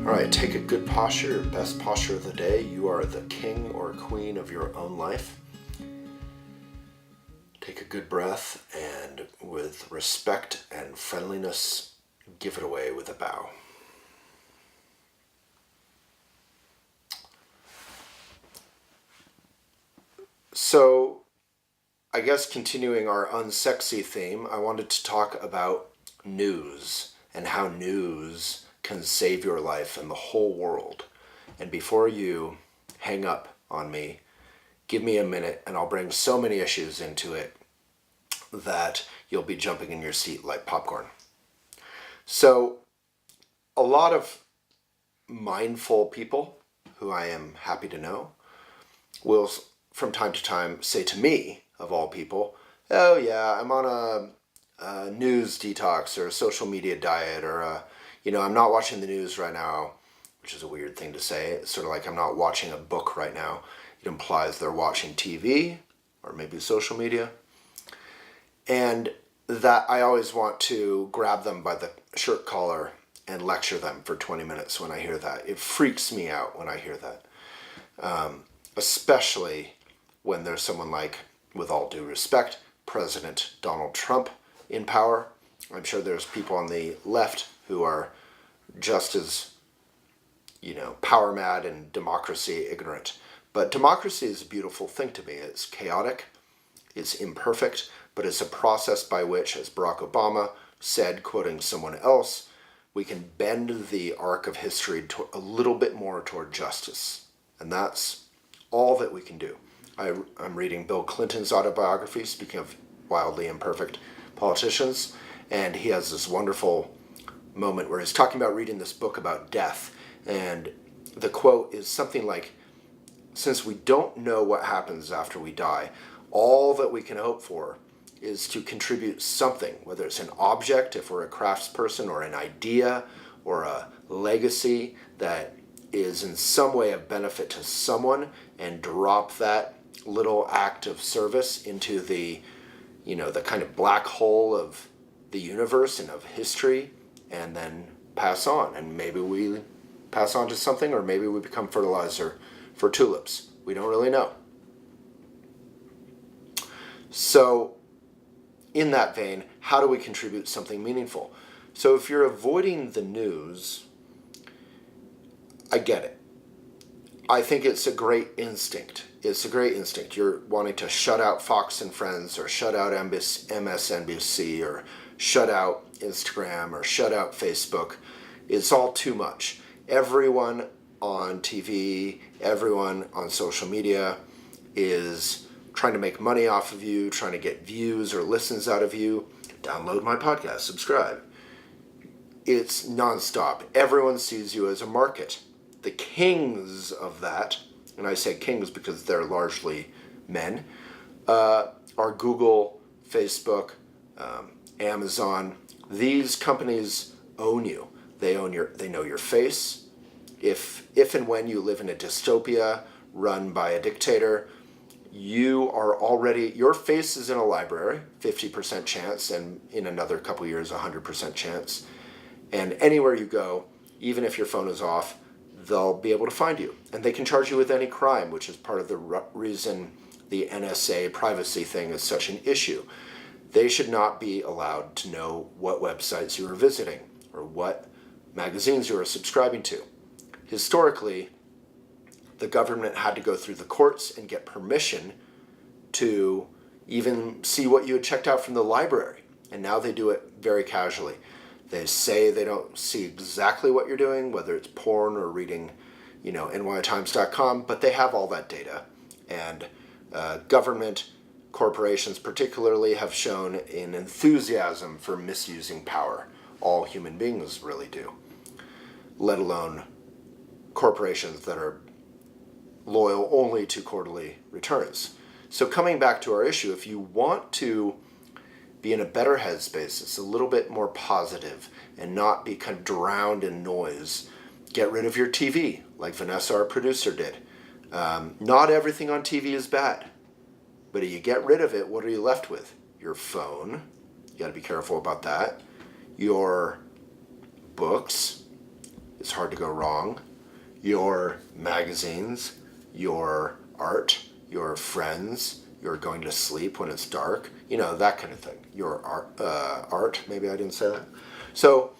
All right, take a good posture, your best posture of the day. You are the king or queen of your own life. Take a good breath and with respect and friendliness, give it away with a bow. So, I guess continuing our unsexy theme, I wanted to talk about news and how news can save your life and the whole world. And before you hang up on me, give me a minute and I'll bring so many issues into it that you'll be jumping in your seat like popcorn. So, a lot of mindful people who I am happy to know will from time to time say to me, of all people, oh yeah, I'm on a news detox or a social media diet, or I'm not watching the news right now, which is a weird thing to say. It's sort of like I'm not watching a book right now. It implies they're watching TV or maybe social media. And that I always want to grab them by the shirt collar and lecture them for 20 minutes when I hear that. It freaks me out when I hear that. Especially when there's someone like, with all due respect, President Donald Trump in power. I'm sure there's people on the left who are just as, power mad and democracy ignorant. But democracy is a beautiful thing to me. It's chaotic, it's imperfect, but it's a process by which, as Barack Obama said, quoting someone else, we can bend the arc of history to a little bit more toward justice. And that's all that we can do. I'm reading Bill Clinton's autobiography, speaking of wildly imperfect politicians, and he has this wonderful moment where he's talking about reading this book about death, and the quote is something like, since we don't know what happens after we die, all that we can hope for is to contribute something, whether it's an object, if we're a craftsperson, or an idea, or a legacy that is in some way of benefit to someone, and drop that little act of service into the kind of black hole of the universe and of history, and then pass on. And maybe we pass on to something, or maybe we become fertilizer for tulips. We don't really know. So, in that vein, how do we contribute something meaningful? So if you're avoiding the news, I get it. I think it's a great instinct. It's a great instinct. You're wanting to shut out Fox and Friends, or shut out MSNBC, or shut out Instagram, or shut out Facebook. It's all too much. Everyone on TV, everyone on social media is trying to make money off of you, trying to get views or listens out of you. Download my podcast, subscribe. It's nonstop. Everyone sees you as a market. The kings of that, and I say kings because they're largely men, are Google, Facebook, Amazon. These companies own you. They know your face. If and when you live in a dystopia run by a dictator, your face is in a library, 50% chance, and in another couple years, 100% chance. And anywhere you go, even if your phone is off, they'll be able to find you. And they can charge you with any crime, which is part of the reason the NSA privacy thing is such an issue. They should not be allowed to know what websites you are visiting or what magazines you are subscribing to. Historically, the government had to go through the courts and get permission to even see what you had checked out from the library. And now they do it very casually. They say they don't see exactly what you're doing, whether it's porn or reading, nytimes.com, but they have all that data. And government corporations particularly have shown an enthusiasm for misusing power. All human beings really do, let alone corporations that are loyal only to quarterly returns. So coming back to our issue, if you want to be in a better headspace, it's a little bit more positive and not be kind of drowned in noise, get rid of your TV, like Vanessa, our producer, did. Not everything on TV is bad, but if you get rid of it, what are you left with? Your phone, you got to be careful about that, your books, is hard to go wrong, your magazines, your art, your friends, your going to sleep when it's dark, that kind of thing. Your art, maybe I didn't say that. So,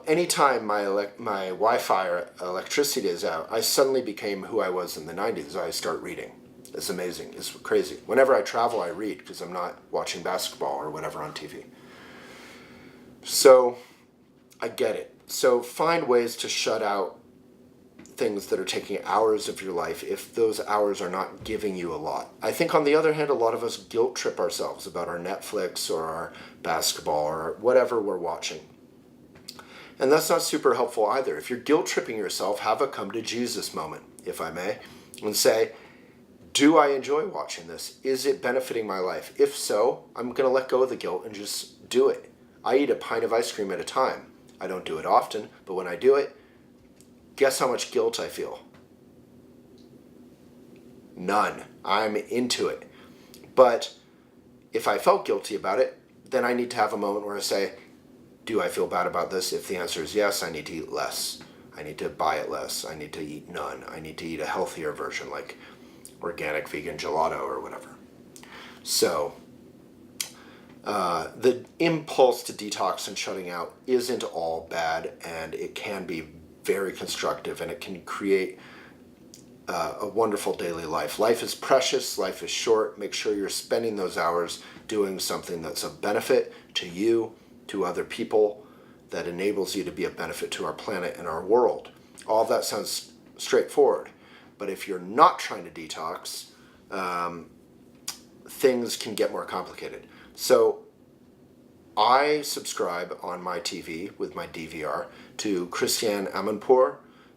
anytime my Wi-Fi or electricity is out, I suddenly became who I was in the 90s. I start reading. It's amazing. It's crazy. Whenever I travel, I read because I'm not watching basketball or whatever on TV. So I get it. So find ways to shut out things that are taking hours of your life if those hours are not giving you a lot. I think on the other hand, a lot of us guilt trip ourselves about our Netflix or our basketball or whatever we're watching. And that's not super helpful either. If you're guilt tripping yourself, have a come to Jesus moment, if I may, and say, do I enjoy watching this? Is it benefiting my life? If so, I'm going to let go of the guilt and just do it. I eat a pint of ice cream at a time. I don't do it often, but when I do it, guess how much guilt I feel? None. I'm into it. But if I felt guilty about it, then I need to have a moment where I say, do I feel bad about this? If the answer is yes, I need to eat less. I need to buy it less. I need to eat none. I need to eat a healthier version like organic vegan gelato or whatever. So the impulse to detox and shutting out isn't all bad, and it can be very constructive, and it can create a wonderful daily life. Life is precious. Life is short. Make sure you're spending those hours doing something that's of benefit to you, to other people, that enables you to be a benefit to our planet and our world. All of that sounds straightforward, but if you're not trying to detox, things can get more complicated. So I subscribe on my TV with my DVR to Christiane Amanpour,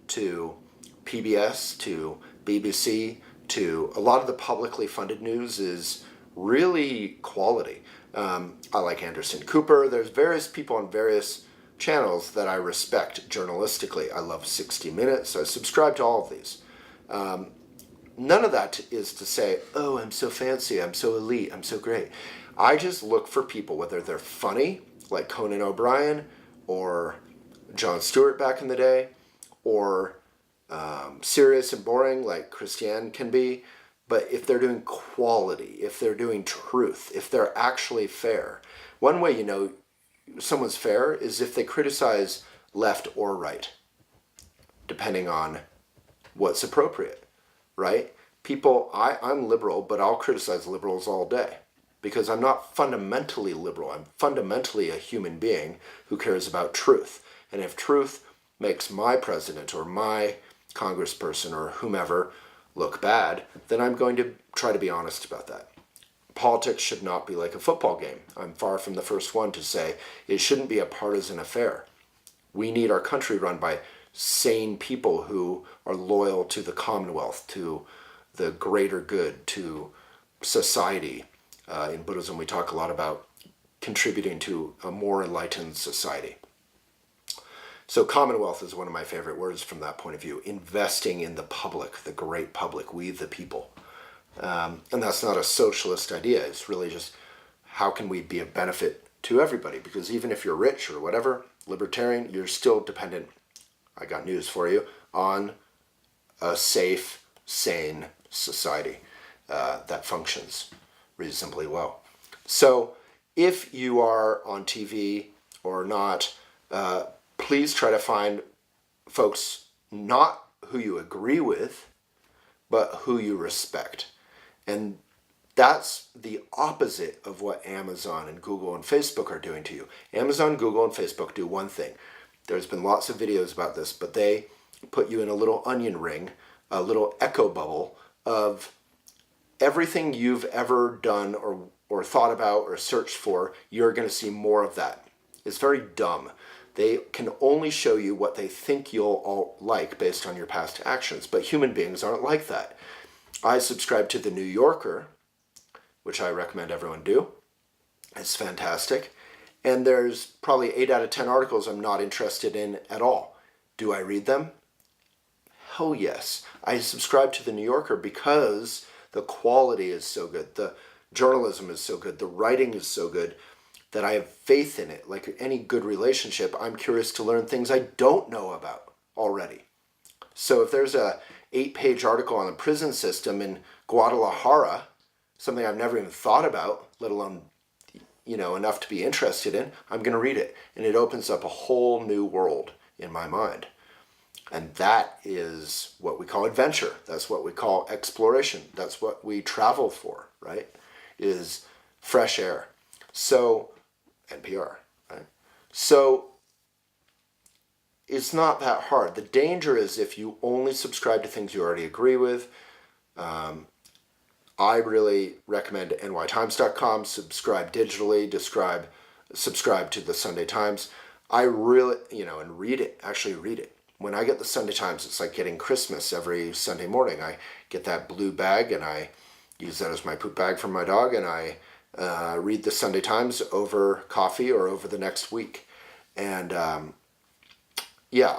to PBS, to BBC, to a lot of the publicly funded news is really quality. I like Anderson Cooper. There's various people on various channels that I respect journalistically. I love 60 Minutes. I subscribe to all of these. None of that is to say, oh, I'm so fancy, I'm so elite, I'm so great. I just look for people, whether they're funny, like Conan O'Brien, or Jon Stewart back in the day, or serious and boring, like Christiane can be. But if they're doing quality, if they're doing truth, if they're actually fair. One way you know someone's fair is if they criticize left or right, depending on what's appropriate, right? I'm liberal, but I'll criticize liberals all day because I'm not fundamentally liberal. I'm fundamentally a human being who cares about truth. And if truth makes my president or my congressperson or whomever look bad, then I'm going to try to be honest about that. Politics should not be like a football game. I'm far from the first one to say it shouldn't be a partisan affair. We need our country run by sane people who are loyal to the Commonwealth, to the greater good, to society. In Buddhism, we talk a lot about contributing to a more enlightened society. So Commonwealth is one of my favorite words from that point of view. Investing in the public, the great public, we the people. And that's not a socialist idea. It's really just how can we be a benefit to everybody? Because even if you're rich or whatever, libertarian, you're still dependent, I got news for you, on a safe, sane society that functions reasonably well. So if you are on TV or not, please try to find folks not who you agree with, but who you respect. And that's the opposite of what Amazon and Google and Facebook are doing to you. Amazon, Google, and Facebook do one thing. There's been lots of videos about this, but they put you in a little onion ring, a little echo bubble of everything you've ever done or thought about or searched for. You're going to see more of that. It's very dumb. They can only show you what they think you'll all like based on your past actions, but human beings aren't like that. I subscribe to The New Yorker, which I recommend everyone do. It's fantastic. And there's probably 8 out of 10 articles I'm not interested in at all. Do I read them? Hell yes. I subscribe to The New Yorker because the quality is so good. The journalism is so good. The writing is so good. that I have faith in it. Like any good relationship, I'm curious to learn things I don't know about already. So if there's a 8-page article on the prison system in Guadalajara, something I've never even thought about, let alone enough to be interested in, I'm going to read it. And it opens up a whole new world in my mind. And that is what we call adventure. That's what we call exploration. That's what we travel for, right? Is fresh air. So, NPR, right? So, it's not that hard. The danger is if you only subscribe to things you already agree with. I really recommend nytimes.com, subscribe digitally, subscribe to the Sunday Times. I really, and read it, actually read it. When I get the Sunday Times, it's like getting Christmas every Sunday morning. I get that blue bag and I use that as my poop bag for my dog, and I read the Sunday Times over coffee or over the next week. And a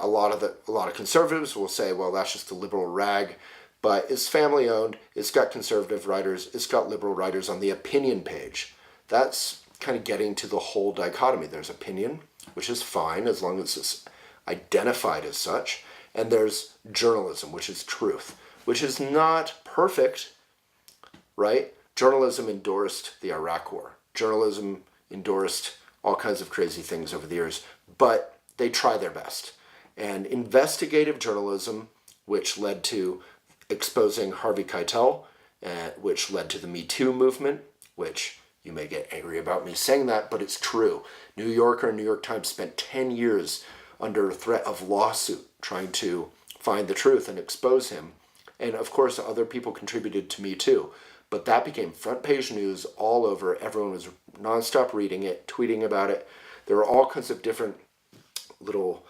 lot of conservatives will say, well, that's just a liberal rag. But it's family owned, it's got conservative writers, it's got liberal writers on the opinion page. That's kind of getting to the whole dichotomy. There's opinion, which is fine as long as it's identified as such. And there's journalism, which is truth, which is not perfect, right? Journalism endorsed the Iraq War. Journalism endorsed all kinds of crazy things over the years, but they try their best. And investigative journalism, which led to exposing Harvey Keitel, which led to the Me Too movement, which you may get angry about me saying that, but it's true. New Yorker and New York Times spent 10 years under threat of lawsuit trying to find the truth and expose him. And of course, other people contributed to Me Too. But that became front page news all over. Everyone was nonstop reading it, tweeting about it. There were all kinds of different little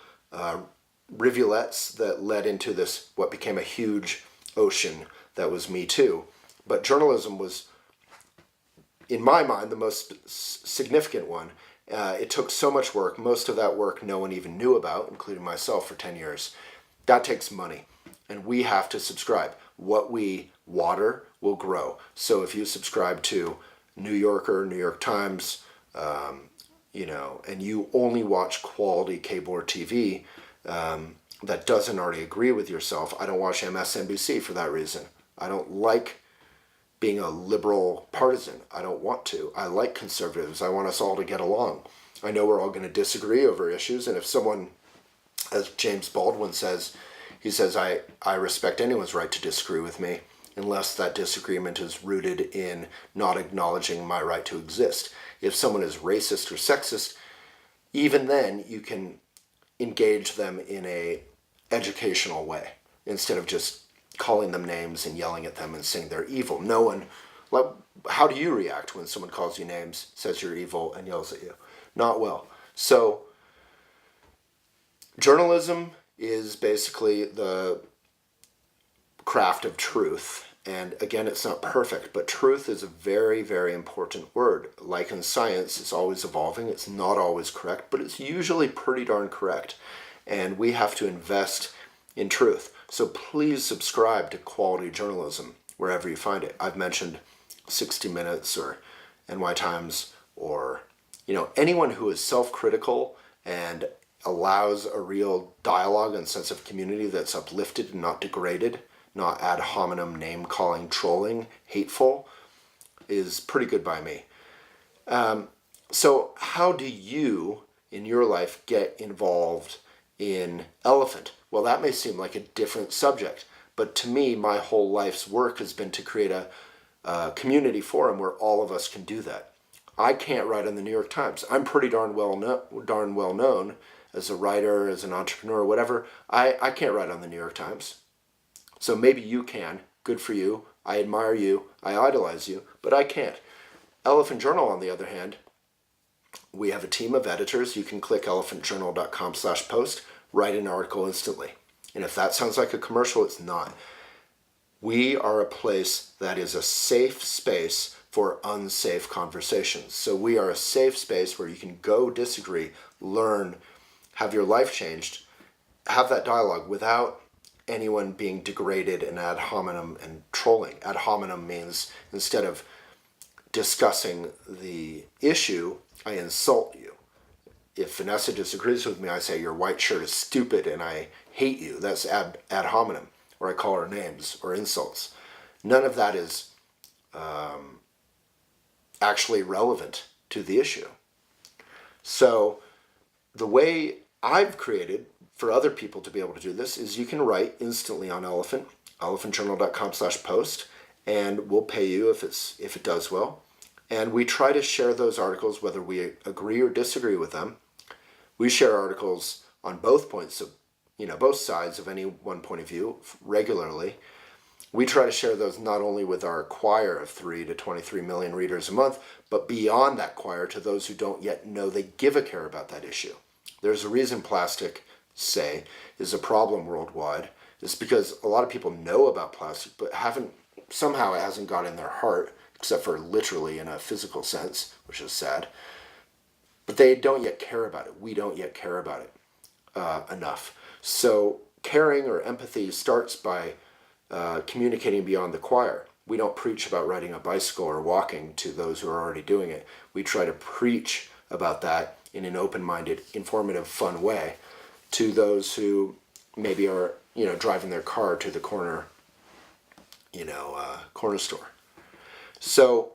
rivulets that led into this, what became a huge ocean that was Me Too. But journalism was, in my mind, the most significant one. It took so much work. Most of that work no one even knew about, including myself for 10 years. That takes money. And we have to subscribe. What we water will grow. So if you subscribe to New Yorker, New York Times, and you only watch quality cable or TV, that doesn't already agree with yourself. I don't watch MSNBC for that reason. I don't like being a liberal partisan. I don't want to. I like conservatives. I want us all to get along. I know we're all going to disagree over issues, and if someone, as James Baldwin says, he says, I respect anyone's right to disagree with me, unless that disagreement is rooted in not acknowledging my right to exist. If someone is racist or sexist, even then you can engage them in a educational way instead of just calling them names and yelling at them and saying they're evil. No one, how do you react when someone calls you names, says you're evil, and yells at you? Not well. So journalism is basically the craft of truth. And again, it's not perfect, but truth is a very, very important word. Like in science, it's always evolving. It's not always correct, but it's usually pretty darn correct. And we have to invest in truth. So please subscribe to quality journalism wherever you find it. I've mentioned 60 Minutes or NY Times or, anyone who is self-critical and allows a real dialogue and sense of community that's uplifted and not degraded, not ad hominem name-calling, trolling, hateful, is pretty good by me. So how do you, in your life, get involved in elephant? Well, that may seem like a different subject, but to me, my whole life's work has been to create a community forum where all of us can do that. I can't write on the New York Times. I'm pretty darn well known as a writer, as an entrepreneur, whatever. I can't write on the New York Times. So maybe you can. Good for you. I admire you. I idolize you, but I can't. Elephant Journal, on the other hand, we have a team of editors. You can click elephantjournal.com/post, write an article instantly. And if that sounds like a commercial, it's not. We are a place that is a safe space for unsafe conversations. So we are a safe space where you can go disagree, learn, have your life changed, have that dialogue without anyone being degraded and ad hominem and trolling. Ad hominem means instead of discussing the issue, I insult you. If Vanessa disagrees with me, I say your white shirt is stupid and I hate you. That's ad hominem, or I call her names or insults. None of that is actually relevant to the issue. So the way I've created for other people to be able to do this is you can write instantly on elephantjournal.com/post, and we'll pay you if it does well. And we try to share those articles whether we agree or disagree with them. We share articles on both points of, both sides of any one point of view regularly. We try to share those not only with our choir of 3 to 23 million readers a month, but beyond that choir to those who don't yet know they give a care about that issue. There's a reason plastic, say, is a problem worldwide. It's because a lot of people know about plastic, but somehow it hasn't got in their heart, except for literally in a physical sense, which is sad. But they don't yet care about it. We don't yet care about it enough. So caring or empathy starts by communicating beyond the choir. We don't preach about riding a bicycle or walking to those who are already doing it. We try to preach about that in an open-minded, informative, fun way to those who maybe are, driving their car to the corner store. So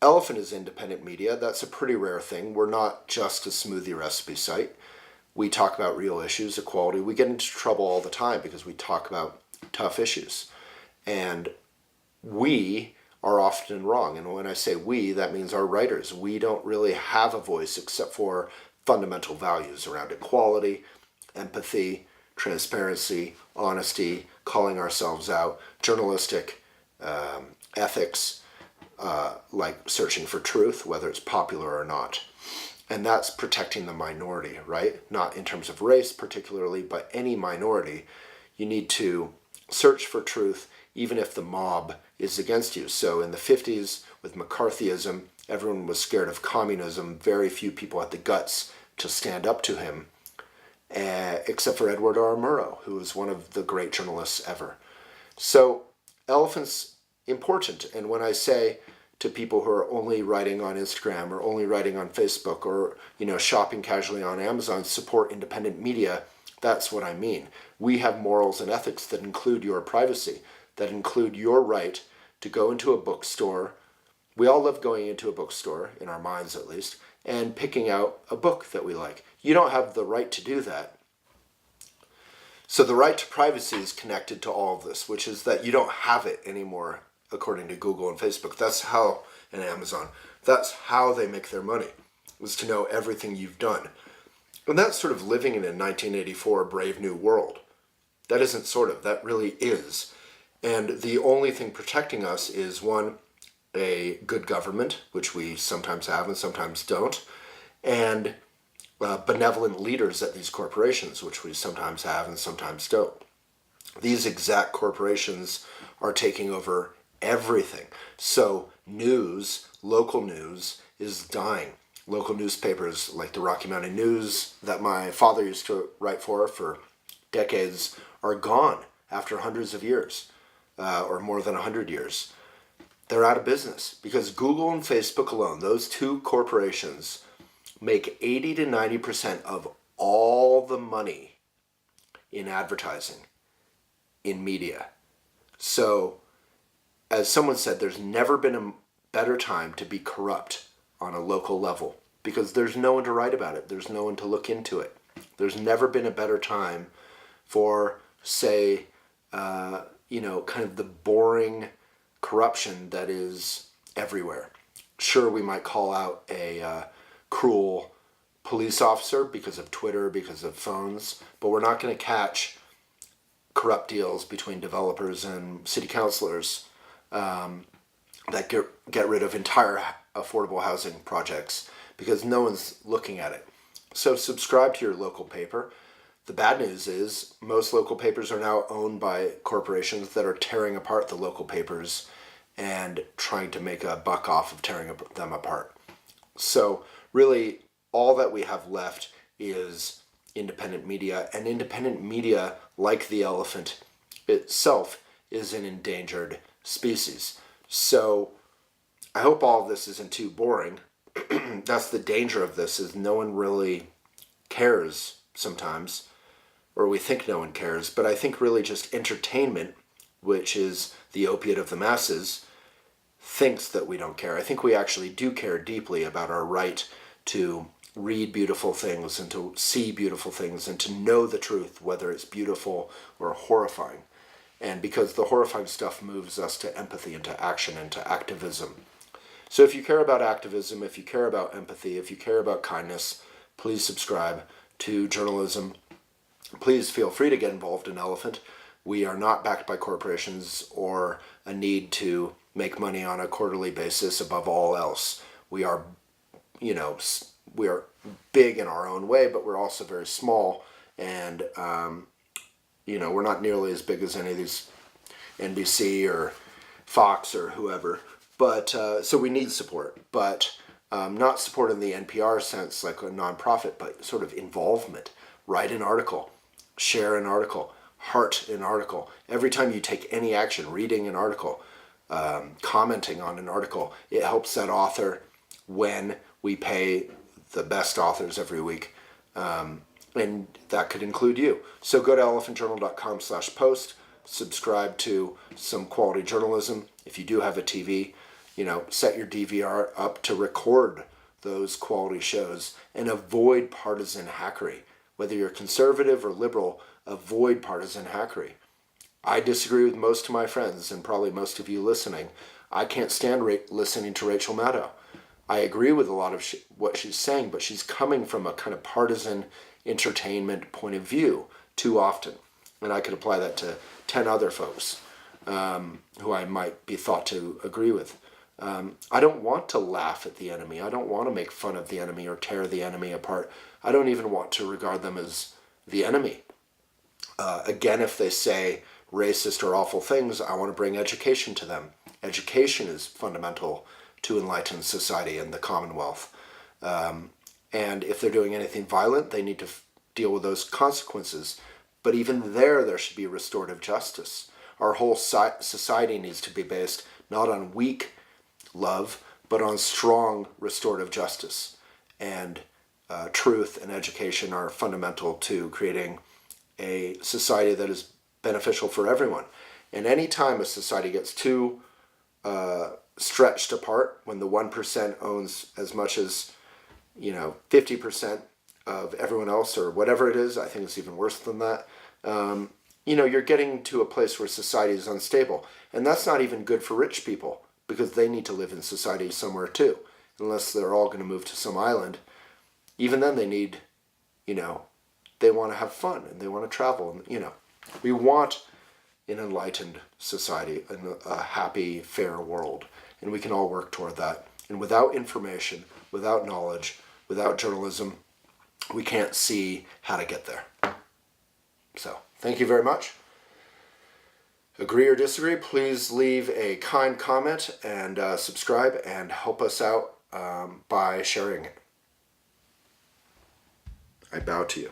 Elephant is independent media. That's a pretty rare thing. We're not just a smoothie recipe site. We talk about real issues, equality. We get into trouble all the time because we talk about tough issues. And we are often wrong. And when I say we, that means our writers. We don't really have a voice except for fundamental values around equality, empathy, transparency, honesty, calling ourselves out, journalistic ethics, like searching for truth, whether it's popular or not. And that's protecting the minority, right? Not in terms of race particularly, but any minority. You need to search for truth even if the mob is against you. So in the 50s with McCarthyism, everyone was scared of communism. Very few people had the guts to stand up to him, except for Edward R. Murrow, who was one of the great journalists ever. So Elephant's important. And when I say to people who are only writing on Instagram or only writing on Facebook or, shopping casually on Amazon, support independent media, that's what I mean. We have morals and ethics that include your privacy, that include your right to go into a bookstore. We all love going into a bookstore, in our minds at least, and picking out a book that we like. You don't have the right to do that. So the right to privacy is connected to all of this, which is that you don't have it anymore, according to Google and Facebook. That's how, and Amazon, that's how they make their money, is to know everything you've done. And that's sort of living in a 1984 Brave New World. That isn't sort of, that really is. And the only thing protecting us is, one, a good government, which we sometimes have and sometimes don't, and benevolent leaders at these corporations, which we sometimes have and sometimes don't. These exact corporations are taking over everything. So news, local news, is dying. Local newspapers like the Rocky Mountain News that my father used to write for decades are gone after hundreds of years, or more than 100 years. They're out of business because Google and Facebook alone, those two corporations, make 80 to 90% of all the money in advertising, in media. So, as someone said, there's never been a better time to be corrupt on a local level because there's no one to write about it. There's no one to look into it. There's never been a better time for, say, kind of the boring corruption that is everywhere. Sure, we might call out a cruel police officer because of Twitter, because of phones, but we're not going to catch corrupt deals between developers and city councilors that get rid of entire affordable housing projects because no one's looking at it. So subscribe to your local paper. The bad news is most local papers are now owned by corporations that are tearing apart the local papers and trying to make a buck off of tearing them apart. So really all that we have left is independent media, and independent media, like the elephant itself, is an endangered species. So I hope all of this isn't too boring. That's the danger of this, is no one really cares sometimes, or we think no one cares, but I think really just entertainment, which is the opiate of the masses, thinks that we don't care. I think we actually do care deeply about our right to read beautiful things and to see beautiful things and to know the truth, whether it's beautiful or horrifying. And because the horrifying stuff moves us to empathy and to action and to activism. So if you care about activism, if you care about empathy, if you care about kindness, please subscribe to journalism. Please feel free to get involved in Elephant. We are not backed by corporations or a need to make money on a quarterly basis above all else. We are, we are big in our own way, but we're also very small. And, we're not nearly as big as any of these NBC or Fox or whoever. But so we need support, but not support in the NPR sense, like a nonprofit, but sort of involvement. Write an article, share an article, heart an article. Every time you take any action, reading an article, commenting on an article, it helps that author when we pay the best authors every week. And that could include you. So go to elephantjournal.com/post, subscribe to some quality journalism. If you do have a TV, set your DVR up to record those quality shows and avoid partisan hackery. Whether you're conservative or liberal, avoid partisan hackery. I disagree with most of my friends and probably most of you listening. I can't stand listening to Rachel Maddow. I agree with a lot of what she's saying, but she's coming from a kind of partisan entertainment point of view too often. And I could apply that to 10 other folks who I might be thought to agree with. I don't want to laugh at the enemy. I don't want to make fun of the enemy or tear the enemy apart. I don't even want to regard them as the enemy. Again, if they say racist or awful things, I want to bring education to them. Education is fundamental to enlightened society and the Commonwealth. And if they're doing anything violent, they need to deal with those consequences. But even there should be restorative justice. Our whole society needs to be based not on weak love, but on strong restorative justice. And truth and education are fundamental to creating a society that is beneficial for everyone. And any time a society gets too stretched apart, when the 1% owns as much as 50% of everyone else or whatever it is, I think it's even worse than that. You're getting to a place where society is unstable. And that's not even good for rich people, because they need to live in society somewhere too, unless they're all going to move to some island. Even then they need, they want to have fun and they want to travel. And, we want an enlightened society and a happy, fair world. And we can all work toward that. And without information, without knowledge, without journalism, we can't see how to get there. So, thank you very much. Agree or disagree, please leave a kind comment and subscribe and help us out by sharing it. I bow to you.